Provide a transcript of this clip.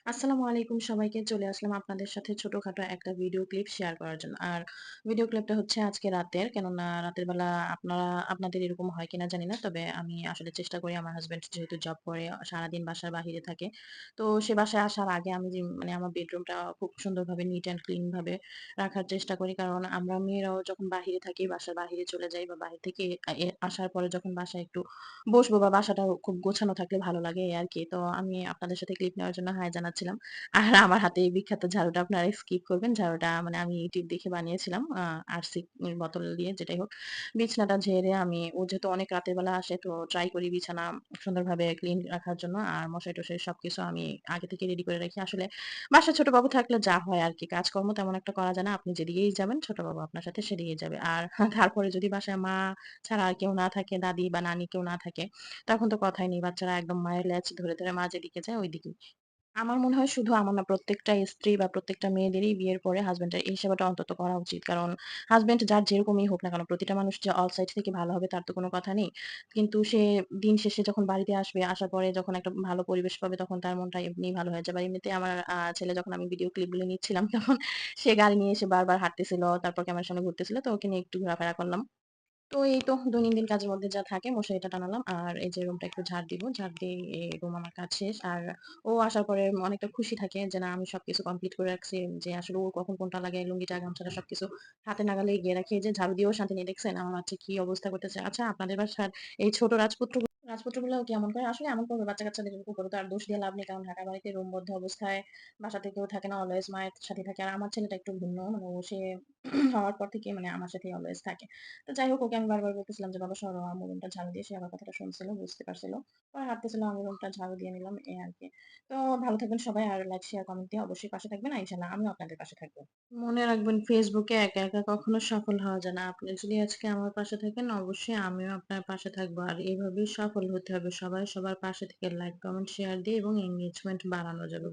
আসসালামু আলাইকুম সবাইকে। চলে আসলাম আপনাদের সাথে ছোটখাটো একটা ভিডিও ক্লিপ শেয়ার করার জন্য। আর ভিডিও ক্লিপটা হচ্ছে আজকে রাতের। কেননা রাতের বেলা আপনাদের এরকম হয় কিনা জানি না। তবে আমি আসলে চেষ্টা করি আমার হাসব্যান্ড যেহেতু জব করে সারাদিন বাসার বাহিরে থাকে। তো সে বাসায় আসার আগে আমি যে আমার বেডরুমটা খুব সুন্দরভাবে নিট অ্যান্ড ক্লিন ভাবে রাখার চেষ্টা করি। কারণ আমরা মেয়েরাও যখন বাহিরে থাকি, বাসার বাহিরে চলে যাই বা বাহির থেকে আসার পরে যখন বাসায় একটু বসবো বা বাসাটা খুব গোছানো থাকলে ভালো লাগে এই আরকি। তো আমি আপনাদের সাথে ক্লিপ নেওয়ার জন্য হাই জানাচ্ছিলাম। আর আমার হাতে এই বিখ্যাত ঝাড়ুটা আপনারা স্কিপ করবেন। ঝাড়ুটা আমি YouTube দেখে বানিয়েছিলাম। আরসিক বোতল দিয়ে যেটাই হোক। বিছানাটা ঝেড়ে ও যেহেতু অনেক রাতের বেলা আসে তো ট্রাই করি বিছানা সুন্দরভাবে ক্লিন রাখার জন্য। আর মশারি-টশারি সবকিছু আমি আগে থেকে রেডি করে রাখি। আসলে বাসায় ছোট বাবু থাকলে যা হয় আরকি কাজকর্ম তেমন একটা করা যায় না। আপনি যেদিকেই যাবেন ছোট বাবু আপনার সাথে সেদিকেই যাবে। আর তারপরে যদি বাসায় মা ছাড়া আর কেউ না থাকে, দাদি বা নানি কেউ না থাকে, তখন তো কথাই নেই। বাচ্চারা একদম মায়ের লেজ ধরে মা যেদিকে যায় ওইদিকেই। আমার মনে হয় শুধু আমার না প্রত্যেকটা স্ত্রী বা প্রত্যেকটা মেয়েদেরই বিয়ের পরে হাসব্যান্ডের এই সেবাটা অন্তত করা উচিত। কারণ হাসব্যান্ড যার যেরকমই হোক না কেন প্রতিটা মানুষ যে অল সাইড থেকে ভালো হবে তার তো কোনো কথা নেই। কিন্তু সে দিন শেষে যখন বাড়িতে আসবে, আসার পরে যখন একটা ভালো পরিবেশ পাবে তখন তার মনটা এমনিই ভালো হয়ে যাবে। আর এমনিতে আমার ছেলে যখন আমি ভিডিও ক্লিপ গুলো নিচ্ছিলাম তখন সে গাড়ি নিয়ে এসে বারবার হাঁটতেছিল। তারপর ক্যামেরার সামনে ঘুরতেছিল। তো ওকে নিয়ে একটু ঘোরাফেরা করলাম। তো এই তো দৈনন্দিন কাজের মধ্যে যা থাকে মশারিটা টানালাম। আর এই যে রুমটা একটু ঝাড় দিব। ঝাড় দিয়ে রুম আমার কাজ শেষ। আর ও আসার পরে অনেকটা খুশি থাকে যে না আমি সবকিছু কমপ্লিট করে রাখছি। যে আসলে ওর কখন কোনটা লাগে লুঙ্গিটা, গামছাটা সবকিছু হাতে নাগালে এগিয়ে রাখি। এই যে ঝাড়ু দিয়েও শান্তি নেই দেখছেন আমার বাচ্চা কি অবস্থা করতেছে। আচ্ছা আপনাদের বাসার এই ছোট রাজপুত্রগুলো কেমন করে? আসলে এমন করবে বাচ্চা-কাচ্চাদের উপরে তো আর দোষ দিয়ে লাভ নেই। কারণ ঢাকা বাড়িতে রুমবদ্ধ অবস্থায় বাসাতে কেউ থাকে না। অলওয়েজ মায়ের সাথে থাকে। আর আমার ছেলেটা একটু ভিন্ন। সে হওয়ার পর থেকে আমার সাথেই অলওয়েজ থাকে। তো যাই হোক ওকে আমি বারবার বলতেছিলাম যে, "বাবা সরো আমার রুমটা ঝাড়ু দিয়ে।" সে আমার কথাটা শুনছিল, বুঝতে পারছিল। পরে হাঁটতেছিল আমি রুমটা ঝাড়ু দিয়ে নিলাম এই আরকি। তো ভালো থাকবেন সবাই আর লাইক, শেয়ার, কমেন্ট দিয়ে অবশ্যই পাশে থাকবেন। আর ইনশাআল্লাহ আমিও আপনাদের পাশে থাকব। মনে রাখবেন ফেসবুকে একা কখনো সফল হওয়া যায় না। আপনি যদি আজকে আমার পাশে থাকেন অবশ্যই আমিও আপনার পাশে থাকবো। আর এভাবেই সফল হতে হবে। সবাই সবার পাশে থেকে লাইক, কমেন্ট, শেয়ার দিয়ে এবং এনগেজমেন্ট বাড়ানো যাবে।